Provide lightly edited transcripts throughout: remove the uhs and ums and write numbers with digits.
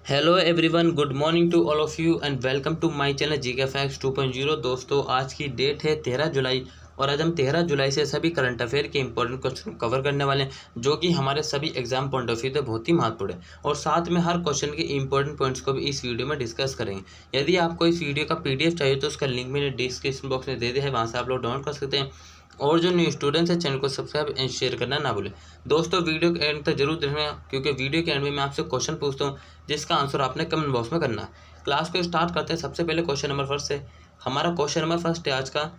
Hello everyone, good morning to all of you and welcome to my channel GK facts 2.0। दोस्तों, आज की date है 13 जुलाई और आज हम 13 जुलाई से सभी करंट अफेयर के इंपॉर्टेंट क्वेश्चन कवर करने वाले हैं, जो कि हमारे सभी एग्जाम पॉइंट ऑफ व्यू से बहुत ही महत्वपूर्ण है। और साथ में हर क्वेश्चन के इंपॉर्टेंट पॉइंट्स को भी इस वीडियो में डिस्कस करेंगे। यदि आपको इस वीडियो का पीडीएफ चाहिए तो उसका लिंक मैंने डिस्क्रिप्शन बॉक्स में दे दिया है, वहाँ से आप लोग डाउनलोड कर सकते हैं। और जो न्यू स्टूडेंट्स हैं, चैनल को सब्सक्राइब एंड शेयर करना ना भूलें। दोस्तों, वीडियो के एंड तक जरूर देखना, क्योंकि वीडियो के एंड में मैं आपसे क्वेश्चन पूछता हूँ जिसका आंसर आपने कमेंट बॉक्स में करना है। क्लास को स्टार्ट करते हैं। सबसे पहले क्वेश्चन नंबर फर्स्ट से। हमारा क्वेश्चन नंबर फर्स्ट है आज का।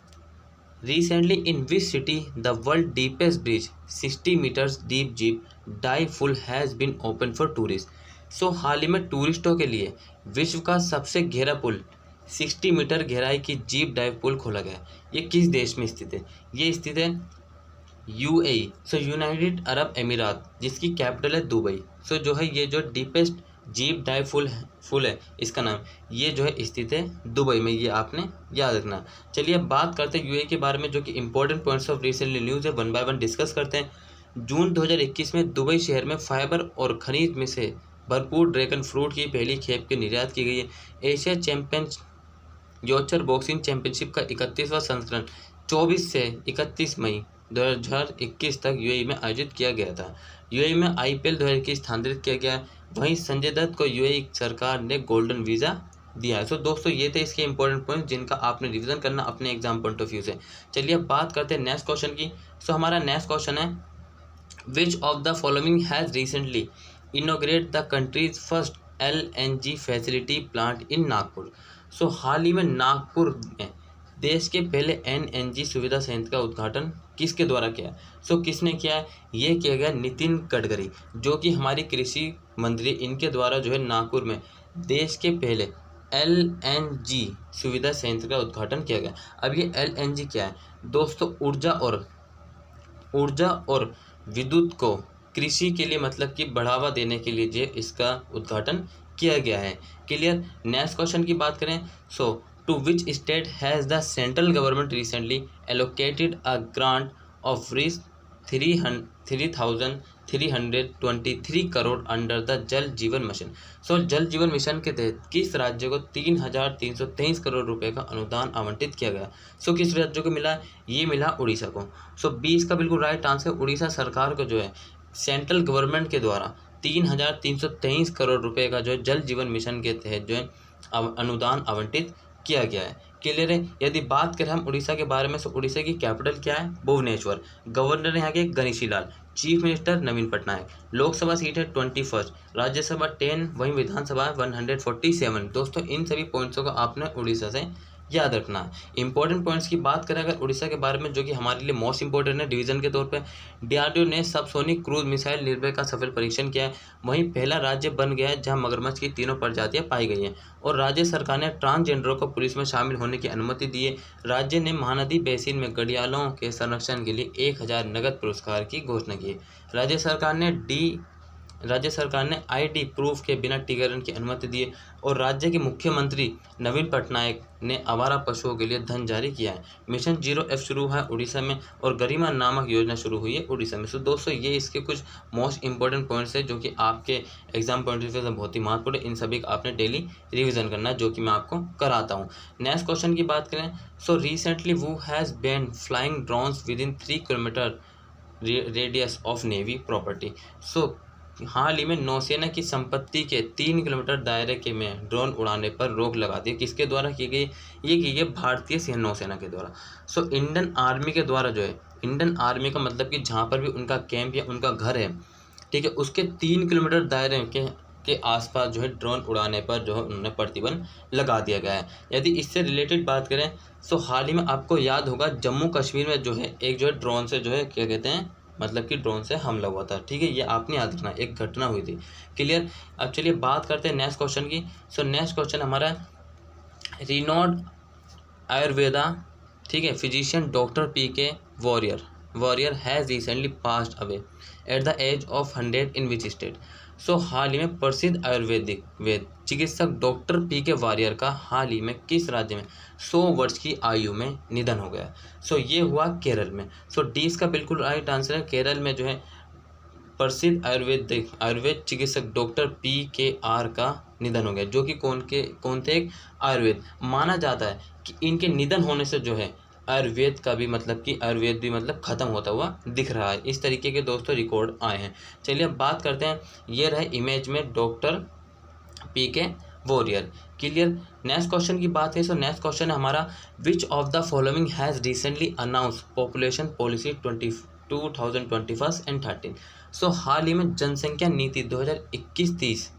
Recently in which city the world deepest bridge 60 metres deep जीप डाई फुल has been open for tourist. So हाल ही में टूरिस्टों के लिए विश्व का सबसे गहरा पुल 60 मीटर गहराई की जीप डाइव पुल खोला गया। ये किस देश में स्थित है? ये स्थित है यूएई, सो यूनाइटेड अरब अमीरात, जिसकी कैपिटल है दुबई। सो जो है ये जो डीपेस्ट जीप डाइव फुल है, इसका नाम ये जो है स्थित है दुबई में। ये आपने याद रखना। चलिए अब बात करते हैं यूएई के बारे में, जो कि important points of recently news है। वन बाय वन डिस्कस करते हैं। जून 2021 में दुबई शहर में फाइबर और खनिज में से भरपूर ड्रैगन फ्रूट की पहली खेप की निर्यात की गई है। एशिया चैंपियन योचर बॉक्सिंग चैंपियनशिप का 31वां संस्करण 24 से 31 मई 2021 तक यूएई में आयोजित किया गया था। यूएई में आईपीएल 2021 स्थानांतरित किया गया। वहीं संजय दत्त को यूएई सरकार ने गोल्डन वीज़ा दिया है। सो दोस्तों, ये थे इसके इंपॉर्टेंट पॉइंट जिनका आपने रिवीजन करना अपने एग्जाम पॉइंट ऑफ व्यू से। चलिए अब बात करते हैं नेक्स्ट क्वेश्चन की। सो हमारा नेक्स्ट क्वेश्चन है, which of the following has recently inaugurate the country's first LNG facility plant in Nagpur. So हाल ही में नागपुर में देश के पहले एनएनजी सुविधा संयंत्र का उद्घाटन किसके द्वारा किया? सो किसने किया है? ये किया गया नितिन गडकरी, जो कि हमारी कृषि मंत्री, इनके द्वारा जो है नागपुर में देश के पहले एलएनजी सुविधा संयंत्र का उद्घाटन किया गया। अब ये एलएनजी क्या है दोस्तों? ऊर्जा और विद्युत को कृषि के लिए, मतलब कि बढ़ावा देने के लिए जो इसका उद्घाटन किया गया है। क्लियर। नेक्स्ट क्वेश्चन की बात करें, so to which state has the central government recently allocated a grant of rupees 3,323 crore under the Jal Jeevan mission. सो जल जीवन मिशन के तहत किस राज्य को 3,323 करोड़ रुपए का अनुदान आवंटित किया गया? सो किस राज्य को मिला? ये मिला उड़ीसा को। सो 20 का बिल्कुल राइट आंसर। उड़ीसा सरकार को जो है सेंट्रल गवर्नमेंट के द्वारा 3,323 करोड़ रुपए का जो है जल जीवन मिशन के तहत जो है अनुदान आवंटित किया गया है। क्लियर है। यदि बात करें हम उड़ीसा के बारे में, तो उड़ीसा की कैपिटल क्या है? भुवनेश्वर। गवर्नर यहाँ के गणेशी लाल। चीफ मिनिस्टर नवीन पटनायक। लोकसभा सीट है 21, राज्यसभा 10, वहीं विधानसभा 147। दोस्तों, इन सभी पॉइंट्सों को आपने उड़ीसा से याद रखना है। इंपॉर्टेंट पॉइंट्स की बात करें अगर उड़ीसा के बारे में, जो कि हमारे लिए मोस्ट इंपॉर्टेंट है डिवीजन के तौर पे, डीआरडीओ ने सबसोनिक क्रूज मिसाइल निर्भय का सफल परीक्षण किया है। वहीं पहला राज्य बन गया है जहां मगरमच्छ की तीनों प्रजातियां पाई गई हैं। और राज्य सरकार ने ट्रांसजेंडरों को पुलिस में शामिल होने की अनुमति दी है। राज्य ने महानदी बेसिन में घड़ियालों के संरक्षण के लिए 1,000 नगद पुरस्कार की घोषणा की है। राज्य सरकार ने आईडी प्रूफ के बिना टीकाकरण की अनुमति दी है। और राज्य के मुख्यमंत्री नवीन पटनायक ने आवारा पशुओं के लिए धन जारी किया है। मिशन 0F शुरू है उड़ीसा में, और गरिमा नामक योजना शुरू हुई है उड़ीसा में। सो दोस्तों, ये इसके कुछ मोस्ट इंपॉर्टेंट पॉइंट्स है जो कि आपके एग्जाम पॉइंट ऑफ व्यू से बहुत ही महत्वपूर्ण है। इन सभी का आपने डेली रिविजन करना है, जो कि मैं आपको कराता हूँ। नेक्स्ट क्वेश्चन की बात करें, सो रिसेंटली वो has ban flying drones within 3 kilometre radius of navy property. So हाल ही में नौसेना की संपत्ति के 3 किलोमीटर दायरे के में ड्रोन उड़ाने पर रोक लगा दी। किसके द्वारा की गई? ये की गई भारतीय सेना नौसेना के द्वारा। सो इंडियन आर्मी के द्वारा जो है, इंडियन आर्मी का मतलब कि जहाँ पर भी उनका कैंप या उनका घर है, ठीक है, उसके 3 किलोमीटर दायरे के आसपास जो है ड्रोन उड़ाने पर जो है उन्होंने प्रतिबंध लगा दिया गया है। यदि इससे रिलेटेड बात करें, तो हाल ही में आपको याद होगा जम्मू कश्मीर में जो है एक जो है ड्रोन से जो है क्या कहते हैं, मतलब कि ड्रोन से हमला हुआ था। ठीक है, ये आपने याद रखना, एक घटना हुई थी। क्लियर। अब चलिए बात करते हैं नेक्स्ट क्वेश्चन की। सो नेक्स्ट क्वेश्चन हमारा रिनोड आयुर्वेदा, ठीक है, physician doctor PK Warrier has recently passed away at the age of 100 in which state. So हाल ही में प्रसिद्ध आयुर्वेदिक वेद चिकित्सक डॉक्टर पीके वॉरियर का हाल ही में किस राज्य में 100 वर्ष की आयु में निधन हो गया? सो ये हुआ केरल में। सो डी इसका बिल्कुल राइट आंसर है। केरल में जो है प्रसिद्ध आयुर्वेद चिकित्सक डॉक्टर PKR का निधन हो गया, जो कि कौन थे, एक आयुर्वेद। माना जाता है कि इनके निधन होने से जो है आयुर्वेद का भी मतलब कि आयुर्वेद भी मतलब खत्म होता हुआ दिख रहा है। इस तरीके के दोस्तों रिकॉर्ड आए हैं। चलिए अब बात करते हैं, ये रहे इमेज में doctor PK warrior. Clear. Next question की बात है, सो नेक्स्ट क्वेश्चन है हमारा, विच of the following has recently announce population policy 2021 and 13। सो हाल ही में जनसंख्या नीति 2021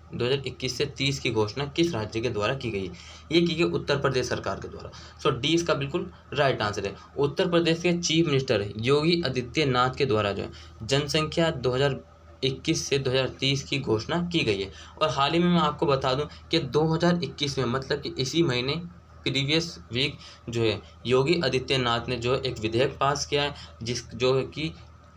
से 30 की घोषणा किस राज्य के द्वारा की गई? ये की गई उत्तर प्रदेश सरकार के द्वारा। सो डी इसका बिल्कुल राइट आंसर है। उत्तर प्रदेश के चीफ मिनिस्टर योगी आदित्यनाथ के द्वारा जो है जनसंख्या 2021 से 2030 की घोषणा की गई है। और हाल ही में मैं आपको बता दूं कि 2021 में मतलब कि इसी महीने प्रीवियस वीक जो है योगी आदित्यनाथ ने जो एक विधेयक पास किया है, जो है कि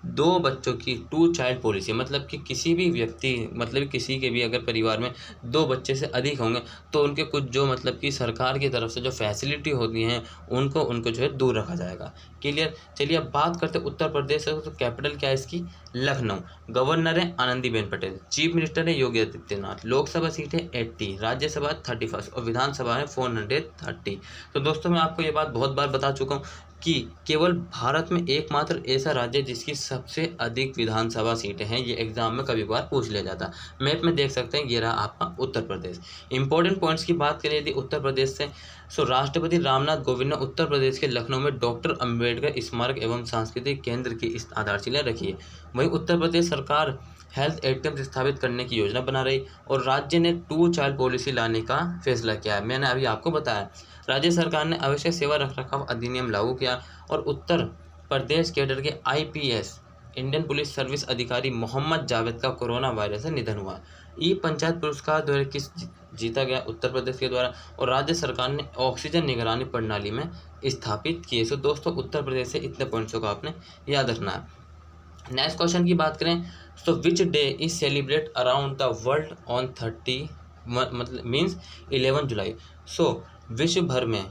2 बच्चों की 2 चाइल्ड पॉलिसी, मतलब कि किसी भी व्यक्ति मतलब किसी के भी अगर परिवार में 2 बच्चे से अधिक होंगे तो उनके कुछ जो मतलब कि सरकार की तरफ से जो फैसिलिटी होती हैं उनको जो है दूर रखा जाएगा। क्लियर। चलिए अब बात करते हैं उत्तर प्रदेश से। तो कैपिटल क्या है इसकी? लखनऊ। गवर्नर है आनंदीबेन पटेल। चीफ मिनिस्टर है योगी आदित्यनाथ। लोकसभा सीट है 80, राज्यसभा 31 और विधानसभा है 430। तो दोस्तों मैं आपको ये बात बहुत बार बता चुका हूँ कि केवल भारत में एकमात्र ऐसा राज्य जिसकी सबसे अधिक विधानसभा सीटें हैं। ये एग्जाम में कभी कभार पूछ लिया जाता है। मैप में देख सकते हैं, ये रहा आपका उत्तर प्रदेश। इंपॉर्टेंट पॉइंट्स की बात करें यदि उत्तर प्रदेश से, सो राष्ट्रपति रामनाथ कोविंद ने उत्तर प्रदेश के लखनऊ में डॉक्टर अंबेडकर स्मारक एवं सांस्कृतिक केंद्र की आधारशिला रखी है। वहीं उत्तर प्रदेश सरकार हेल्थ एटीएम स्थापित करने की योजना बना रही और राज्य ने 2 चाइल्ड पॉलिसी लाने का फैसला किया है। मैंने अभी आपको बताया, राज्य सरकार ने आवश्यक सेवा रखरखाव अधिनियम लागू किया और उत्तर प्रदेश कैडर के IPS इंडियन पुलिस सर्विस अधिकारी मोहम्मद जावेद का कोरोना वायरस से निधन हुआ। ई पंचायत पुरस्कार 2021 जीता गया उत्तर प्रदेश के द्वारा और राज्य सरकार ने ऑक्सीजन निगरानी प्रणाली में स्थापित किए। सो दोस्तों उत्तर प्रदेश से इतने पॉइंट्सों को आपने याद रखना है। नेक्स्ट क्वेश्चन की बात करें, तो which day is celebrate around the world on 30 मतलब मीन्स 11 जुलाई। सो विश्व भर में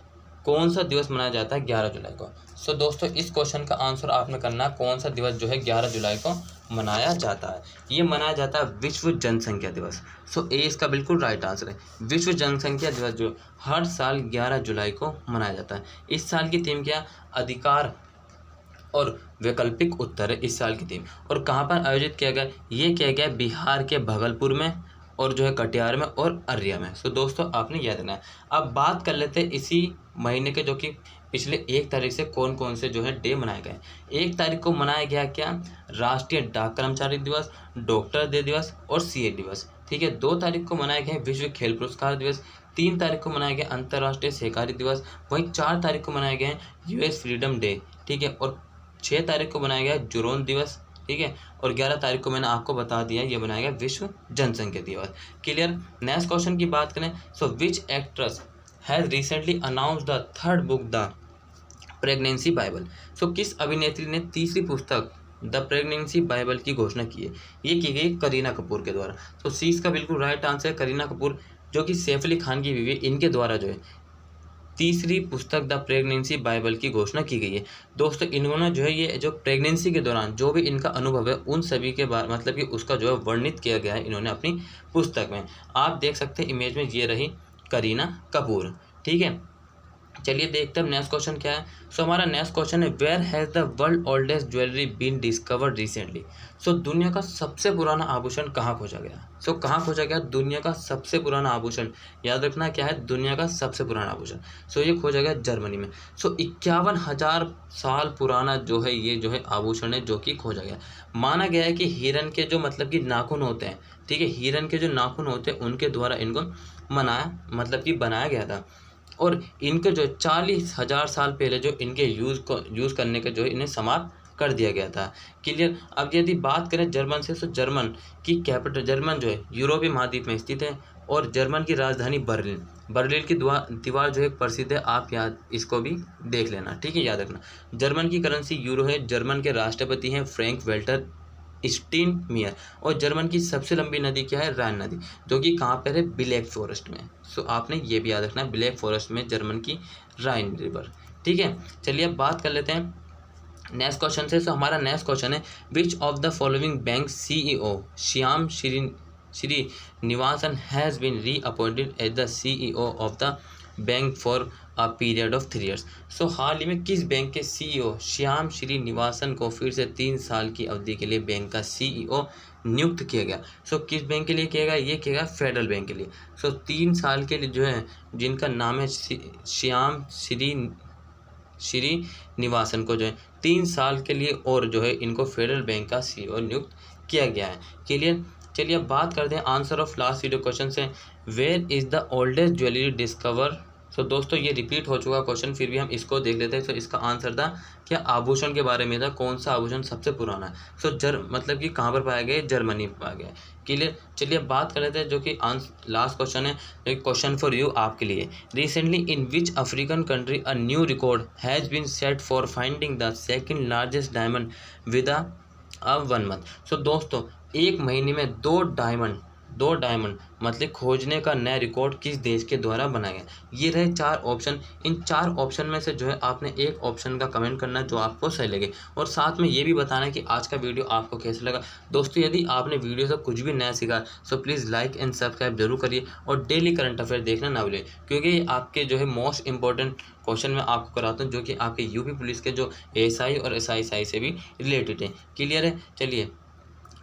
कौन सा दिवस मनाया जाता है 11 जुलाई को? सो दोस्तों इस क्वेश्चन का आंसर आपने करना, कौन सा दिवस जो है 11 जुलाई को मनाया जाता है? ये मनाया जाता है विश्व जनसंख्या दिवस। सो ए इसका बिल्कुल राइट आंसर है। विश्व जनसंख्या दिवस जो हर साल 11 जुलाई को मनाया जाता है। इस साल की थीम क्या? अधिकार और वैकल्पिक उत्तर है इस साल की थीम। और कहाँ पर आयोजित किया गया? ये किया गया बिहार के भागलपुर में और जो है कटिहार में और अररिया में। सो दोस्तों आपने याद रखना है। अब बात कर लेते हैं इसी महीने के जो कि पिछले 1 तारीख से कौन कौन से जो है डे मनाए गए। 1 तारीख को मनाया गया क्या? राष्ट्रीय डाक कर्मचारी दिवस, डॉक्टर डे दिवस और CA दिवस। ठीक है। 2 तारीख को मनाया गया विश्व खेल पुरस्कार दिवस। 3 तारीख को मनाया गया अंतर्राष्ट्रीय सहकारी दिवस। वहीं 4 तारीख को मनाया गया US फ्रीडम डे। ठीक है। और 6 तारीख को बनाया गया जुरोन दिवस। ठीक है। और 11 तारीख को मैंने आपको बता दिया ये बनाया गया विश्व जनसंख्या दिवस। क्लियर। नेक्स्ट क्वेश्चन की बात करें, so which actress has recently announced the 3rd book the pregnancy bible. So किस अभिनेत्री ने तीसरी पुस्तक द प्रेगनेंसी बाइबल की घोषणा की है? ये की गई करीना कपूर के द्वारा। सो सी इसका बिल्कुल राइट आंसर है। करीना कपूर जो कि सैफ अली खान की बीवी, इनके द्वारा जो है तीसरी पुस्तक द प्रेगनेंसी बाइबल की घोषणा की गई है। दोस्तों इन्होंने जो है ये जो प्रेगनेंसी के दौरान जो भी इनका अनुभव है उन सभी के बारे मतलब कि उसका जो है वर्णित किया गया है इन्होंने अपनी पुस्तक में। आप देख सकते हैं इमेज में, ये रही करीना कपूर। ठीक है। चलिए देखते हैं नेक्स्ट क्वेश्चन क्या है। सो हमारा नेक्स्ट क्वेश्चन है, where has the world oldest jewellery been discovered recently. So दुनिया का सबसे पुराना आभूषण कहाँ खोजा गया? सो कहाँ खोजा गया दुनिया का सबसे पुराना आभूषण? याद रखना क्या है दुनिया का सबसे पुराना आभूषण। सो ये खोजा गया जर्मनी में। सो 51,000 साल पुराना जो है ये जो है आभूषण है जो कि खोजा गया। माना गया है कि हिरन के जो मतलब कि नाखून होते हैं, ठीक है, हिरन के जो नाखून होते हैं उनके द्वारा इनको बनाया गया था। और इनके जो 40,000 साल पहले जो इनके यूज़ करने के जो इन्हें समाप्त कर दिया गया था। क्लियर। अब यदि बात करें जर्मन से, तो जर्मन की कैपिटल, जर्मन जो है यूरोपीय महाद्वीप में स्थित है और जर्मन की राजधानी बर्लिन की दीवार जो है प्रसिद्ध है। आप याद इसको भी देख लेना। ठीक है, याद रखना। जर्मन की करेंसी यूरो है। जर्मन के राष्ट्रपति हैं फ्रैंक वेल्टर स्टीनमियर। और जर्मन की सबसे लंबी नदी क्या है? राइन नदी, जो कि कहाँ पर है? ब्लैक फॉरेस्ट में। सो आपने ये भी याद रखना है, ब्लैक फॉरेस्ट में जर्मन की राइन रिवर। ठीक है। चलिए अब बात कर लेते हैं नेक्स्ट क्वेश्चन से, हमारा नेक्स्ट क्वेश्चन है, which of the following bank CEO Shyam Srinivasan has been reappointed as the CEO of the bank for a period of 3 years। सो हाल ही में किस बैंक के CEO श्याम श्रीनिवासन को फिर से 3 साल की अवधि के लिए बैंक का CEO नियुक्त किया गया। सो किस बैंक के लिए किया गया, ये किया गया फेडरल बैंक के लिए। सो 3 साल के लिए जो है, जिनका नाम है श्याम श्रीनिवासन को जो है 3 साल के लिए और जो है इनको फेडरल बैंक का CEO नियुक्त किया गया है। क्लियर। चलिए अब बात करते हैं answer of last video question से, where is the oldest jewellery discover. So दोस्तों ये रिपीट हो चुका क्वेश्चन, फिर भी हम इसको देख लेते हैं। सो इसका आंसर था क्या, आभूषण के बारे में था, कौन सा आभूषण सबसे पुराना है। सो मतलब कि कहाँ पर पाया गया, जर्मनी में पाया गया। क्लियर। चलिए अब बात कर लेते हैं जो कि लास्ट क्वेश्चन है, जो क्वेश्चन फॉर यू आपके लिए। Recently in which African country a new record has been set for finding the second largest diamond with a 1 month। सो दोस्तों 1 महीने में 2 डायमंड मतलब खोजने का नया रिकॉर्ड किस देश के द्वारा बनाया गया। ये रहे 4 ऑप्शन। इन 4 ऑप्शन में से जो है आपने एक ऑप्शन का कमेंट करना है जो आपको सही लगे, और साथ में ये भी बताना है कि आज का वीडियो आपको कैसा लगा। दोस्तों यदि आपने वीडियो से कुछ भी नया सीखा so please like and subscribe जरूर करिए, और डेली करंट अफेयर देखना ना भूलिए, क्योंकि आपके जो है मोस्ट इंपॉर्टेंट क्वेश्चन मैं आपको कराता हूँ जो कि आपके यूपी पुलिस के जो ASI और SI से भी रिलेटेड है। क्लियर है। चलिए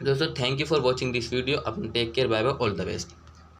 दोस्तों, thank you for watching this video. अपना take care, bye bye, all the best.